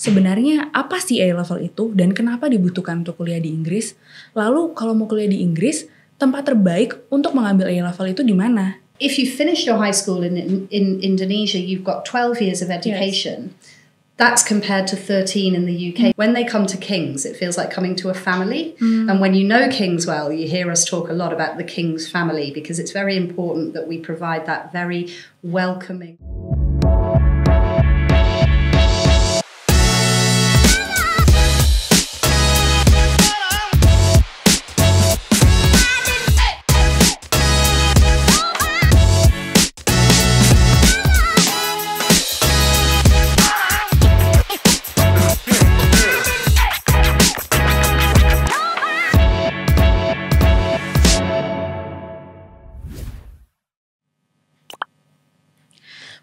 Sebenarnya apa sih A-level itu dan kenapa dibutuhkan untuk kuliah di Inggris? Lalu kalau mau kuliah di Inggris, tempat terbaik untuk mengambil A-level itu di mana? If you finished your high school in Indonesia, you've got 12 years of education. Yes. That's compared to 13 in the UK. When they come to King's, it feels like coming to a family. And when you know King's well, you hear us talk a lot about the King's family because it's very important that we provide that very welcoming.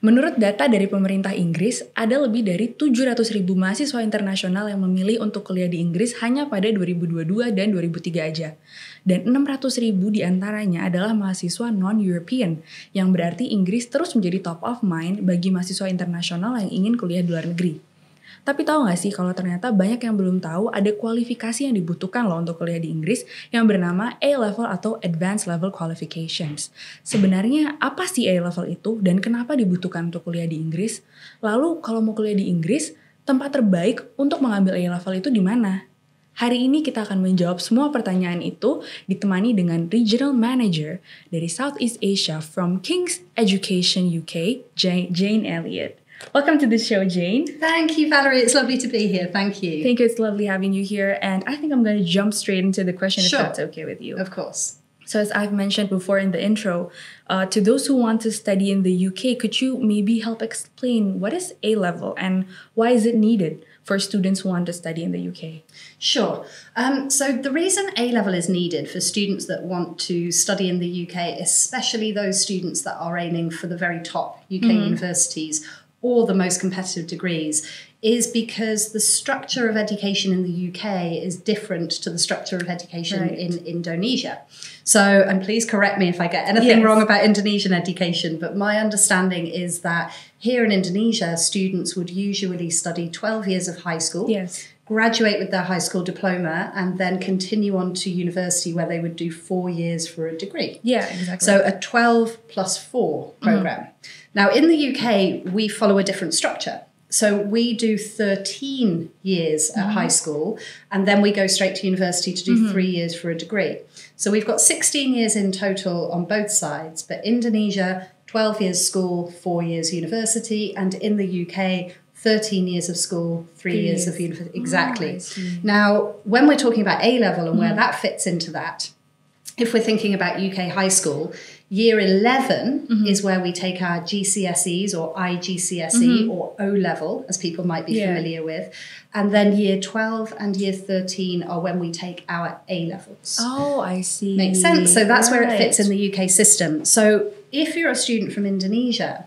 Menurut data dari pemerintah Inggris, ada lebih dari 700.000 mahasiswa internasional yang memilih untuk kuliah di Inggris hanya pada 2022 dan 2003 aja. Dan 600.000 diantaranya adalah mahasiswa non-European, yang berarti Inggris terus menjadi top of mind bagi mahasiswa internasional yang ingin kuliah di luar negeri. Tapi tahu nggak sih kalau ternyata banyak yang belum tahu ada kualifikasi yang dibutuhkan loh untuk kuliah di Inggris yang bernama A-level atau Advanced Level Qualifications. Sebenarnya apa sih A-level itu dan kenapa dibutuhkan untuk kuliah di Inggris? Lalu kalau mau kuliah di Inggris, tempat terbaik untuk mengambil A-level itu di mana? Hari ini kita akan menjawab semua pertanyaan itu ditemani dengan Regional Manager dari Southeast Asia from King's Education UK, Jane Elliott. Welcome to the show, Jane. Thank you, Valerie. It's lovely to be here. Thank you. Thank you. It's lovely having you here. And I think I'm going to jump straight into the question Sure. if that's okay with you. Of course. So as I've mentioned before in the intro, to those who want to study in the UK, could you maybe help explain what is A-level and why is it needed for students who want to study in the UK? Sure. So the reason A-level is needed for students that want to study in the UK, especially those students that are aiming for the very top UK universities or the most competitive degrees, is because the structure of education in the UK is different to the structure of education in Indonesia. So, and please correct me if I get anything wrong about Indonesian education, but my understanding is that here in Indonesia, students would usually study 12 years of high school, graduate with their high school diploma, and then continue on to university where they would do 4 years for a degree. Yeah, exactly. So a 12 plus 4 program. Now, in the UK, we follow a different structure. So we do 13 years at high school, and then we go straight to university to do 3 years for a degree. So we've got 16 years in total on both sides, but Indonesia, 12 years school, 4 years university, and in the UK, 13 years of school, 3 years of university. Exactly. Now, when we're talking about A-level and where that fits into that, if we're thinking about UK high school, year 11 is where we take our GCSEs or IGCSE or O-level, as people might be familiar with. And then year 12 and year 13 are when we take our A-levels. Oh, I see. Makes sense. So that's where it fits in the UK system. So if you're a student from Indonesia,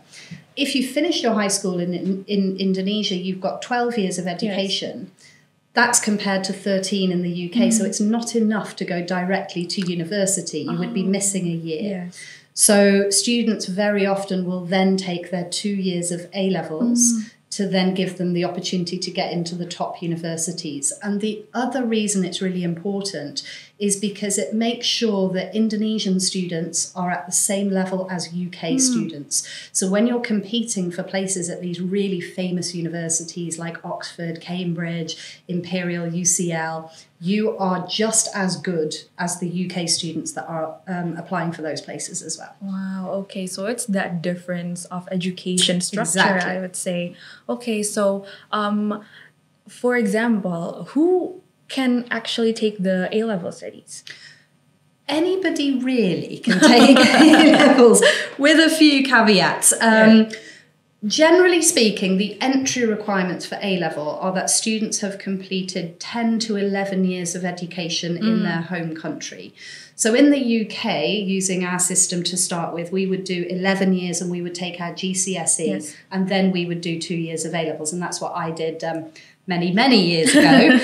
if you finish your high school in Indonesia, you've got 12 years of education. That's compared to 13 in the UK. So it's not enough to go directly to university. You would be missing a year. So students very often will then take their 2 years of A-levels to then give them the opportunity to get into the top universities. And the other reason it's really important is because it makes sure that Indonesian students are at the same level as UK students. So when you're competing for places at these really famous universities like Oxford, Cambridge, Imperial, UCL, you are just as good as the UK students that are applying for those places as well. Wow, okay, so it's that difference of education structure, I would say. Okay, so for example, who can actually take the A-level studies? Anybody really can take A-levels with a few caveats. Generally speaking, the entry requirements for A-level are that students have completed 10 to 11 years of education in their home country. So in the UK, using our system to start with, we would do 11 years and we would take our GCSE and then we would do 2 years of A-levels. And that's what I did many, many years ago.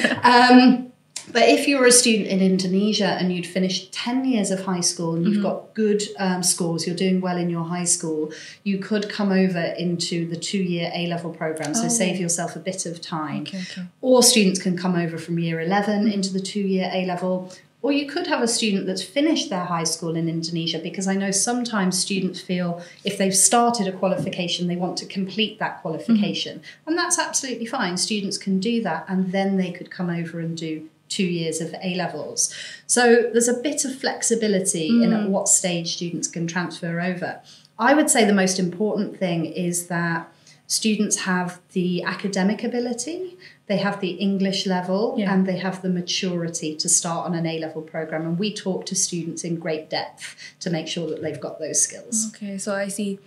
But if you're a student in Indonesia and you'd finished 10 years of high school and you've got good scores, you're doing well in your high school, you could come over into the 2-year A-level program, so save yourself a bit of time. Okay. Or students can come over from year 11 into the 2-year A-level. Or you could have a student that's finished their high school in Indonesia, because I know sometimes students feel if they've started a qualification, they want to complete that qualification. And that's absolutely fine. Students can do that, and then they could come over and do 2 years of A-levels. So there's a bit of flexibility in at what stage students can transfer over. I would say the most important thing is that students have the academic ability, they have the English level, and they have the maturity to start on an A-level program. And we talk to students in great depth to make sure that they've got those skills. Okay, so I see.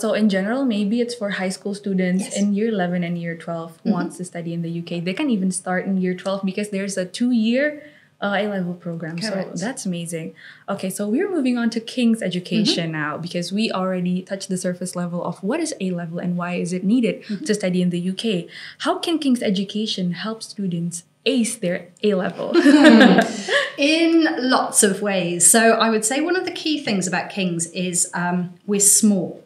So in general, maybe it's for high school students in year 11 and year 12 who wants to study in the UK. They can even start in year 12 because there's a 2-year A-level program. Correct. So that's amazing. Okay, so we're moving on to King's education now, because we already touched the surface level of what is A-level and why is it needed to study in the UK. How can King's education help students ace their A-level? In lots of ways. So I would say one of the key things about King's is we're small.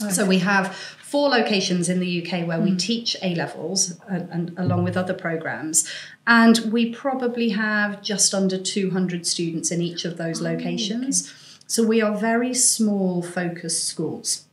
So we have 4 locations in the UK where we teach A-levels and along with other programs. And we probably have just under 200 students in each of those locations. So we are very small, focused schools.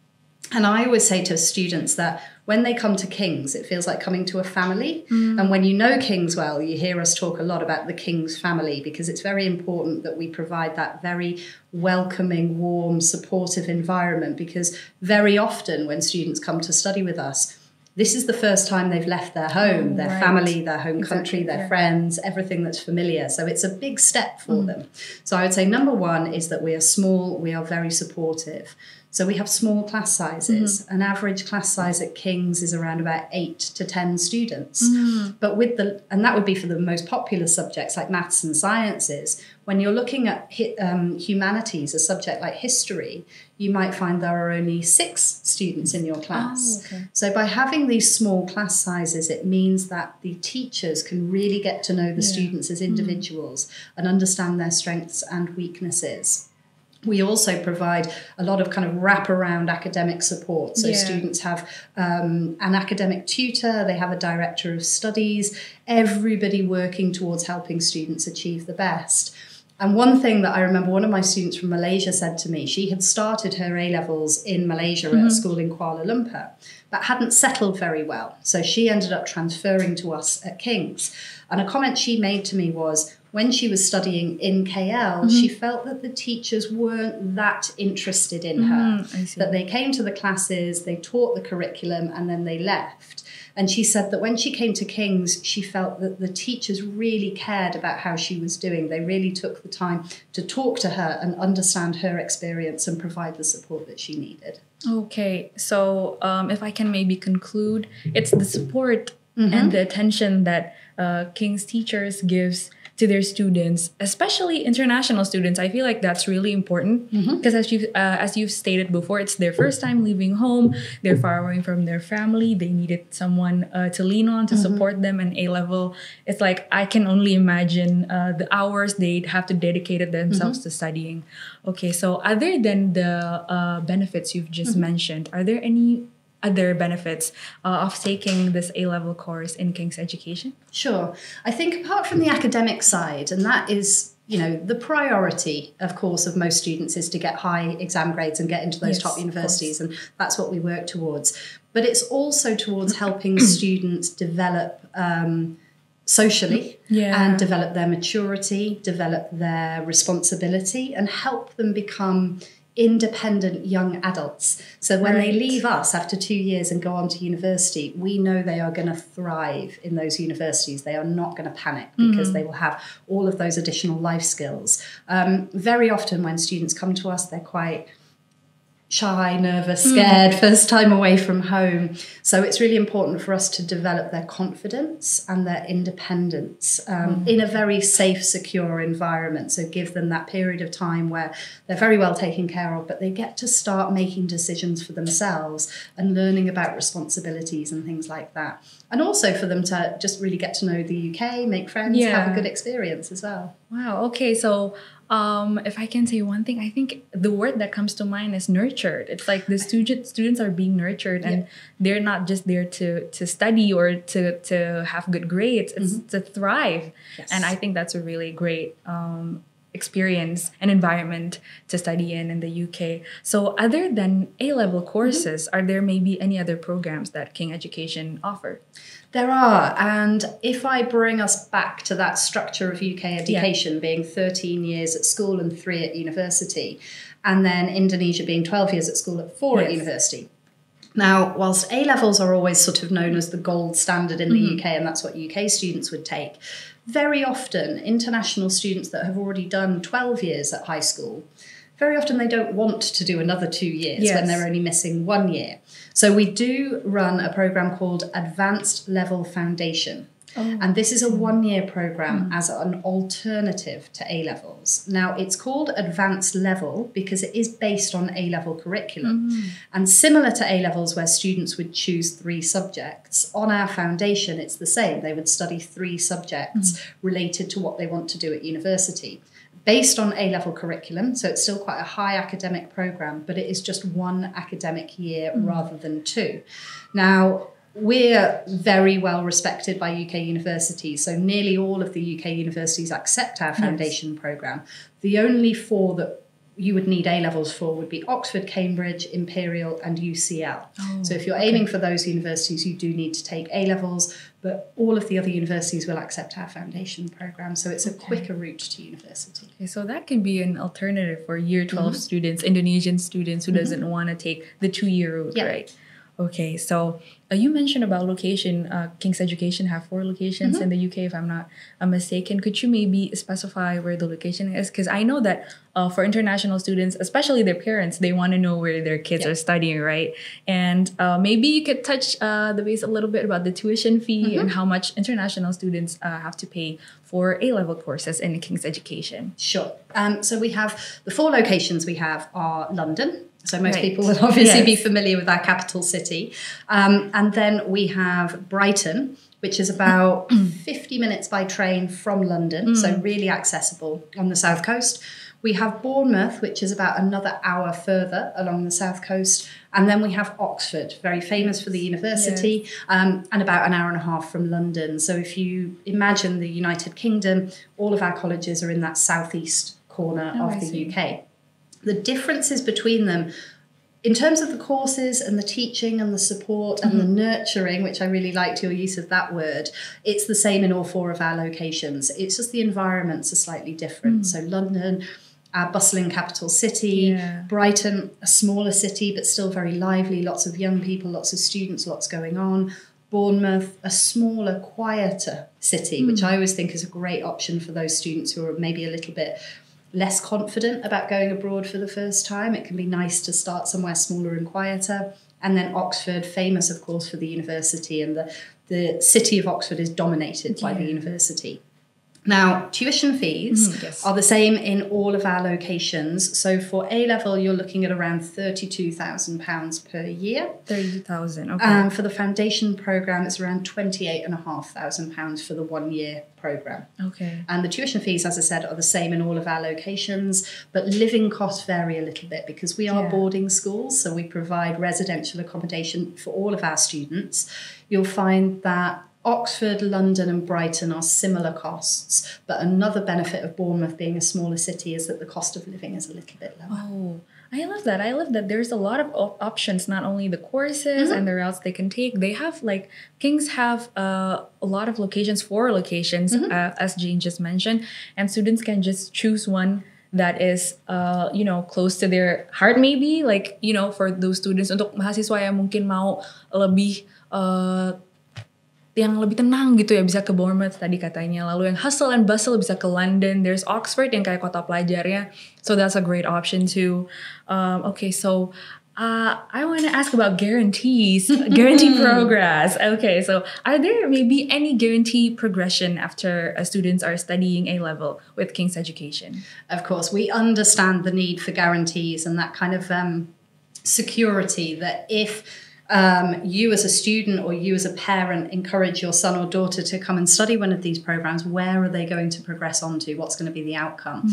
And I always say to students that when they come to King's, it feels like coming to a family. And when you know King's well, you hear us talk a lot about the King's family, because it's very important that we provide that very welcoming, warm, supportive environment, because very often when students come to study with us, this is the first time they've left their home, their family, their home country, their friends, everything that's familiar. So it's a big step for them. So I would say number 1 is that we are small, we are very supportive. So we have small class sizes. An average class size at King's is around about 8 to 10 students. But and that would be for the most popular subjects like maths and sciences. When you're looking at humanities, a subject like history, you might find there are only 6 students in your class. So by having these small class sizes, it means that the teachers can really get to know the students as individuals and understand their strengths and weaknesses. We also provide a lot of kind of wraparound academic support. So students have an academic tutor, they have a director of studies, everybody working towards helping students achieve the best. And one thing that I remember one of my students from Malaysia said to me, she had started her A-levels in Malaysia at a school in Kuala Lumpur, but hadn't settled very well. So she ended up transferring to us at King's. And a comment she made to me was, when she was studying in KL, she felt that the teachers weren't that interested in her, that they came to the classes, they taught the curriculum, and then they left. And she said that when she came to King's, she felt that the teachers really cared about how she was doing. They really took the time to talk to her and understand her experience and provide the support that she needed. Okay, so if I can maybe conclude, it's the support and the attention that King's teachers gives to their students, especially international students. I feel like that's really important because as you've stated before, it's their first time leaving home. They're far away from their family. They needed someone to lean on to support them. And A-level, it's like I can only imagine the hours they'd have to dedicate themselves to studying. Okay, so other than the benefits you've just mentioned, are there any other benefits of taking this A-level course in King's education? Sure. I think apart from the academic side, and that is, the priority, of course, of most students is to get high exam grades and get into those top universities, and that's what we work towards. But it's also towards helping students develop socially and develop their maturity, develop their responsibility, and help them become independent young adults. So when they leave us after 2 years and go on to university, we know they are going to thrive in those universities. They are not going to panic because they will have all of those additional life skills. Very often when students come to us, they're quite shy, nervous, scared, first time away from home. So it's really important for us to develop their confidence and their independence in a very safe, secure environment. So give them that period of time where they're very well taken care of, but they get to start making decisions for themselves and learning about responsibilities and things like that. And also for them to just really get to know the UK, make friends, have a good experience as well. Wow. Okay. So if I can say one thing, I think the word that comes to mind is nurtured. It's like the students are being nurtured, and they're not just there to study or to have good grades. It's to thrive. Yes. And I think that's a really great experience and environment to study in the UK. So other than A-level courses, are there maybe any other programs that King Education offer? There are, and if I bring us back to that structure of UK education being 13 years at school and 3 at university, and then Indonesia being 12 years at school and 4 at university. Now, whilst A-levels are always sort of known as the gold standard in the UK, and that's what UK students would take, very often international students that have already done 12 years at high school, very often they don't want to do another 2 years when they're only missing 1 year. So we do run a program called Advanced Level Foundation. And this is a 1-year program as an alternative to A-levels. Now, it's called Advanced Level because it is based on A-level curriculum. And similar to A-levels where students would choose 3 subjects, on our foundation it's the same. They would study 3 subjects related to what they want to do at university. Based on A-level curriculum, so it's still quite a high academic program, but it is just 1 academic year rather than 2. Now, we're very well respected by UK universities, so nearly all of the UK universities accept our foundation program. The only 4 that you would need A-levels for would be Oxford, Cambridge, Imperial and UCL. So if you're aiming for those universities, you do need to take A-levels, but all of the other universities will accept our foundation program. So it's a quicker route to university. Okay, so that can be an alternative for year 12 students, Indonesian students who doesn't want to take the 2-year route, right? Okay, so you mentioned about location. King's Education have 4 locations in the UK, if I'm not mistaken. Could you maybe specify where the location is? Because I know that for international students, especially their parents, they want to know where their kids are studying, right? And maybe you could touch the base a little bit about the tuition fee and how much international students have to pay for A-level courses in King's Education. Sure. So we have the 4 locations we have are London. So most people will obviously be familiar with our capital city. And then we have Brighton, which is about 50 minutes by train from London, so really accessible on the south coast. We have Bournemouth, which is about another hour further along the south coast. And then we have Oxford, very famous for the university, and about an hour and a half from London. So if you imagine the United Kingdom, all of our colleges are in that southeast corner of the UK. The differences between them, in terms of the courses and the teaching and the support and the nurturing, which I really liked your use of that word, it's the same in all 4 of our locations. It's just the environments are slightly different. So London, our bustling capital city, Brighton, a smaller city, but still very lively, lots of young people, lots of students, lots going on. Bournemouth, a smaller, quieter city, which I always think is a great option for those students who are maybe a little bit less confident about going abroad for the first time. It can be nice to start somewhere smaller and quieter. And then Oxford, famous, of course, for the university, and the city of Oxford is dominated by the university. Now, tuition fees are the same in all of our locations. So for A-level, you're looking at around £32,000 per year. 30,000, okay. For the foundation programme, it's around £28,500 for the 1-year programme. Okay. And the tuition fees, as I said, are the same in all of our locations, but living costs vary a little bit because we are boarding schools, so we provide residential accommodation for all of our students. You'll find that Oxford, London and Brighton are similar costs, but another benefit of Bournemouth being a smaller city is that the cost of living is a little bit lower. Oh, I love that. I love that there's a lot of options, not only the courses and the routes they can take. They have King's have a lot of locations, 4 locations, as Jane just mentioned, and students can just choose one that is, close to their heart maybe. For those students, untuk mahasiswa yang mungkin mau lebih yang lebih tenang gitu ya, bisa ke Bournemouth tadi katanya. Lalu yang hustle and bustle bisa ke London. There's Oxford yang kayak kota pelajarnya. So that's a great option too. Okay, so I want to ask about guarantees, guarantee progress. Okay, so are there maybe any guarantee progression after students are studying A-level with King's Education? Of course, we understand the need for guarantees and that kind of security that if you as a student or you as a parent encourage your son or daughter to come and study one of these programs, where are they going to progress on to? What's going to be the outcome?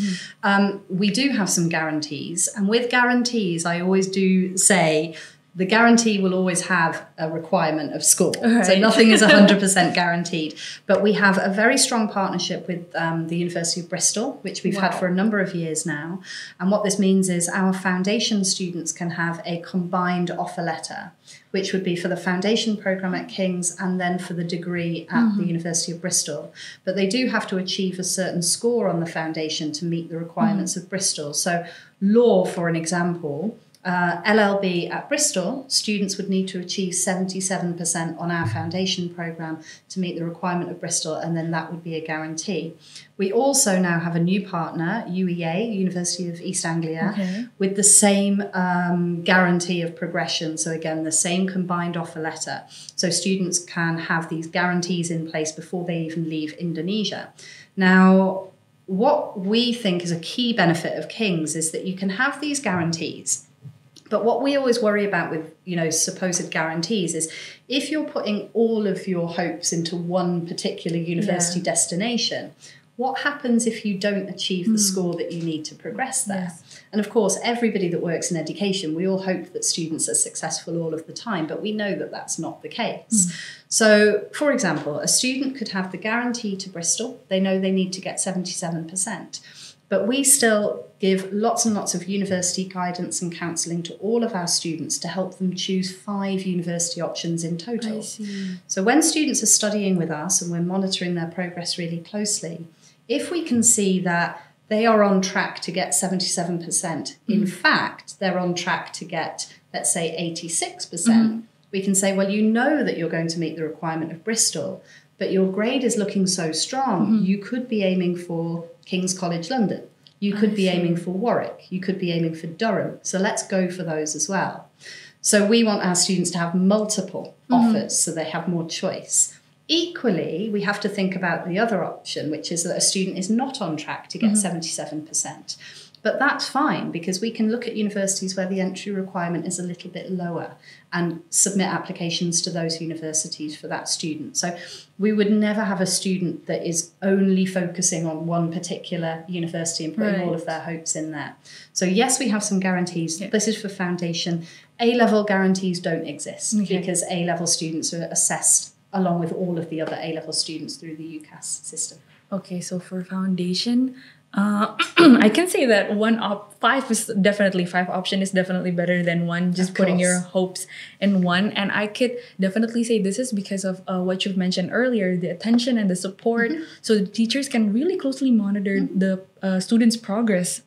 We do have some guarantees. And with guarantees, I always do say the guarantee will always have a requirement of score. Right. So nothing is 100% guaranteed. But we have a very strong partnership with the University of Bristol, which we've had for a number of years now. And what this means is our foundation students can have a combined offer letter, which would be for the foundation program at King's and then for the degree at the University of Bristol. But they do have to achieve a certain score on the foundation to meet the requirements of Bristol. So law, for an example, LLB at Bristol, students would need to achieve 77% on our foundation program to meet the requirement of Bristol, and then that would be a guarantee. We also now have a new partner, UEA, University of East Anglia, with the same guarantee of progression. So again, the same combined offer letter. So students can have these guarantees in place before they even leave Indonesia. Now, what we think is a key benefit of King's is that you can have these guarantees. But what we always worry about with, supposed guarantees is if you're putting all of your hopes into one particular university destination, what happens if you don't achieve the score that you need to progress there? Yes. And of course, everybody that works in education, we all hope that students are successful all of the time, but we know that that's not the case. So, for example, a student could have the guarantee to Bristol. They know they need to get 77%. But we still give lots and lots of university guidance and counselling to all of our students to help them choose 5 university options in total. I see. So when students are studying with us and we're monitoring their progress really closely, if we can see that they are on track to get 77%, in fact, they're on track to get, let's say, 86%, we can say, well, you know that you're going to meet the requirement of Bristol, but your grade is looking so strong, you could be aiming for King's College London. You could be aiming for Warwick. You could be aiming for Durham. So let's go for those as well. So we want our students to have multiple offers so they have more choice. Equally, we have to think about the other option, which is that a student is not on track to get 77%. But that's fine because we can look at universities where the entry requirement is a little bit lower and submit applications to those universities for that student. So we would never have a student that is only focusing on one particular university and putting all of their hopes in there. So yes, we have some guarantees. Yeah. This is for foundation. A-level guarantees don't exist because A-level students are assessed along with all of the other A-level students through the UCAS system. Okay, so for foundation, I can say that 5 is definitely 5 option is definitely better than one just putting your hopes in one. And I could definitely say this is because of what you've mentioned earlier, the attention and the support. So the teachers can really closely monitor the students' progress,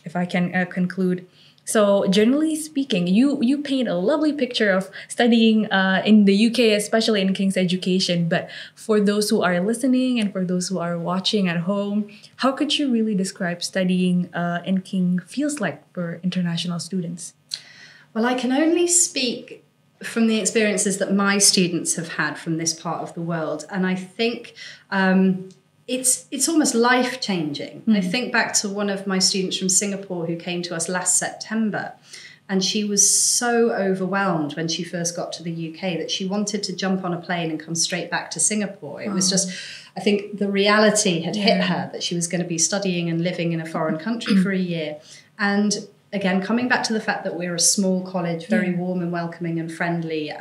if I can conclude. So generally speaking, you paint a lovely picture of studying in the UK, especially in King's Education. But for those who are listening and for those who are watching at home, how could you really describe studying in King feels like for international students? Well, I can only speak from the experiences that my students have had from this part of the world. And I think it's almost life-changing. I think back to one of my students from Singapore who came to us last September, and she was so overwhelmed when she first got to the UK that she wanted to jump on a plane and come straight back to Singapore. It was just, I think the reality had hit her that she was going to be studying and living in a foreign country for a year. And again, coming back to the fact that we're a small college, very warm and welcoming and friendly,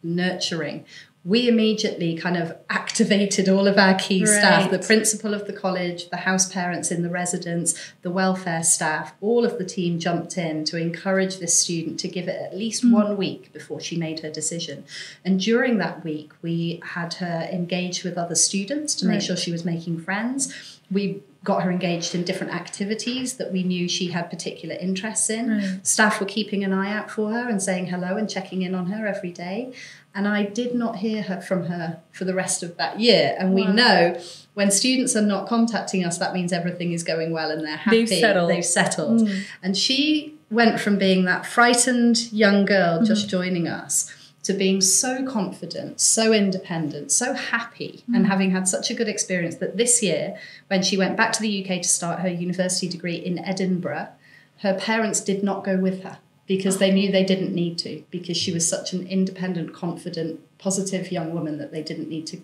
nurturing, we immediately kind of activated all of our key staff, the principal of the college, the house parents in the residence, the welfare staff, all of the team jumped in to encourage this student to give it at least 1 week before she made her decision. And during that week, we had her engage with other students to make sure she was making friends. We got her engaged in different activities that we knew she had particular interests in. Staff were keeping an eye out for her and saying hello and checking in on her every day. And I did not hear from her for the rest of that year. And we know when students are not contacting us, that means everything is going well and they're happy. They've settled. And she went from being that frightened young girl just joining us to being so confident, so independent, so happy, and having had such a good experience that this year, when she went back to the UK to start her university degree in Edinburgh, her parents did not go with her because they knew they didn't need to, because she was such an independent, confident, positive young woman that they didn't need to,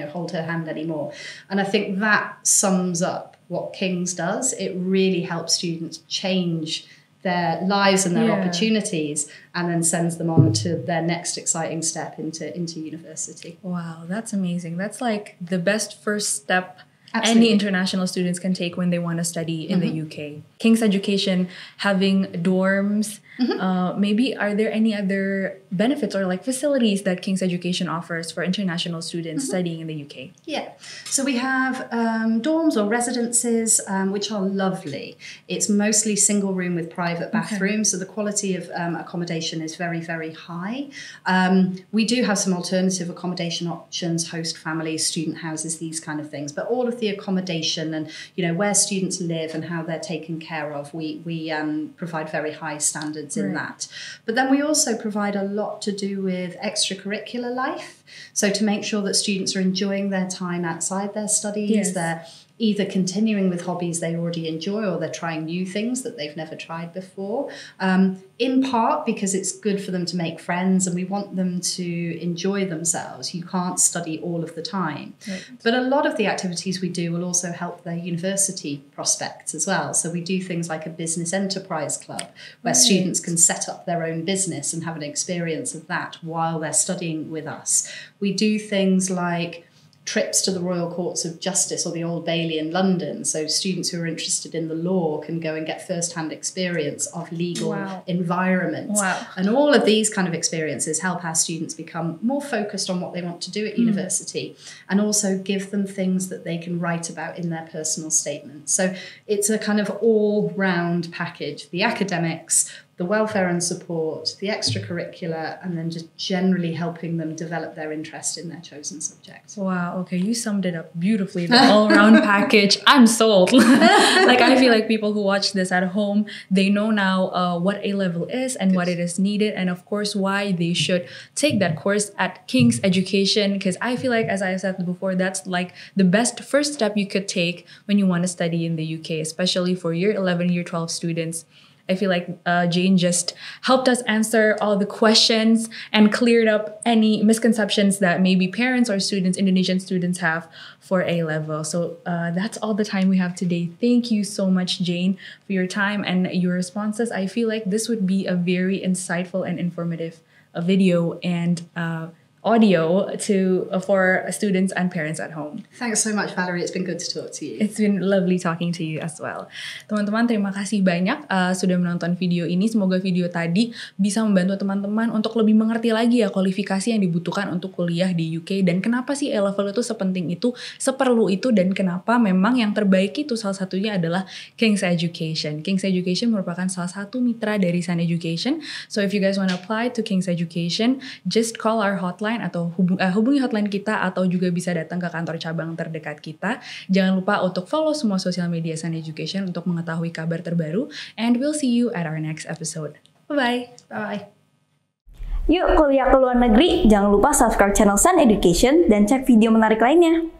hold her hand anymore. And I think that sums up what King's does. It really helps students change their lives and their opportunities, and then sends them on to their next exciting step into university. Wow, that's amazing. That's like the best first step Absolutely. any international students can take when they want to study in the UK. King's Education having dorms, maybe are there any other benefits or like facilities that King's Education offers for international students studying in the UK? Yeah, so we have dorms or residences, which are lovely. It's mostly single room with private bathrooms, so the quality of accommodation is very, very high. We do have some alternative accommodation options, host families, student houses, these kind of things, but all of the accommodation and where students live and how they're taken care of, we provide very high standards in that. But then we also provide a lot to do with extracurricular life, so to make sure that students are enjoying their time outside their studies. They're either continuing with hobbies they already enjoy, or they're trying new things that they've never tried before, in part because it's good for them to make friends and we want them to enjoy themselves. You can't study all of the time. But a lot of the activities we do will also help their university prospects as well. So we do things like a business enterprise club where students can set up their own business and have an experience of that while they're studying with us. We do things like trips to the Royal Courts of Justice or the Old Bailey in London. So students who are interested in the law can go and get first-hand experience of legal environments. And all of these kind of experiences help our students become more focused on what they want to do at university, and also give them things that they can write about in their personal statement. So it's a kind of all-round package. The academics, the welfare and support, the extracurricular, and then just generally helping them develop their interest in their chosen subject. Wow, okay, you summed it up beautifully. The all-around package. I'm sold. Like, I feel like people who watch this at home, they know now what A-level is and what it is needed, and of course why they should take that course at King's Education, because I feel like, as I said before, that's like the best first step you could take when you want to study in the UK, especially for year 11, year 12 students. I feel like Jane just helped us answer all the questions and cleared up any misconceptions that maybe parents or students, Indonesian students, have for A-level. So that's all the time we have today. Thank you so much, Jane, for your time and your responses. I feel like this would be a very insightful and informative video and audio for students and parents at home. Thanks so much, Valerie. It's been good to talk to you. It's been lovely talking to you as well. Teman-teman, terima kasih banyak sudah menonton video ini. Semoga video tadi bisa membantu teman-teman untuk lebih mengerti lagi ya kualifikasi yang dibutuhkan untuk kuliah di UK, dan kenapa sih A-level itu sepenting itu, seperlu itu, dan kenapa memang yang terbaik itu salah satunya adalah King's Education. King's Education merupakan salah satu mitra dari Sun Education. So if you guys want to apply to King's Education, just call our hotline atau hubungi hotline kita, atau juga bisa datang ke kantor cabang terdekat kita. Jangan lupa untuk follow semua sosial media Sun Education untuk mengetahui kabar terbaru, and we'll see you at our next episode. Bye-bye. Bye. Yuk kuliah ke luar negeri, jangan lupa subscribe channel Sun Education dan cek video menarik lainnya.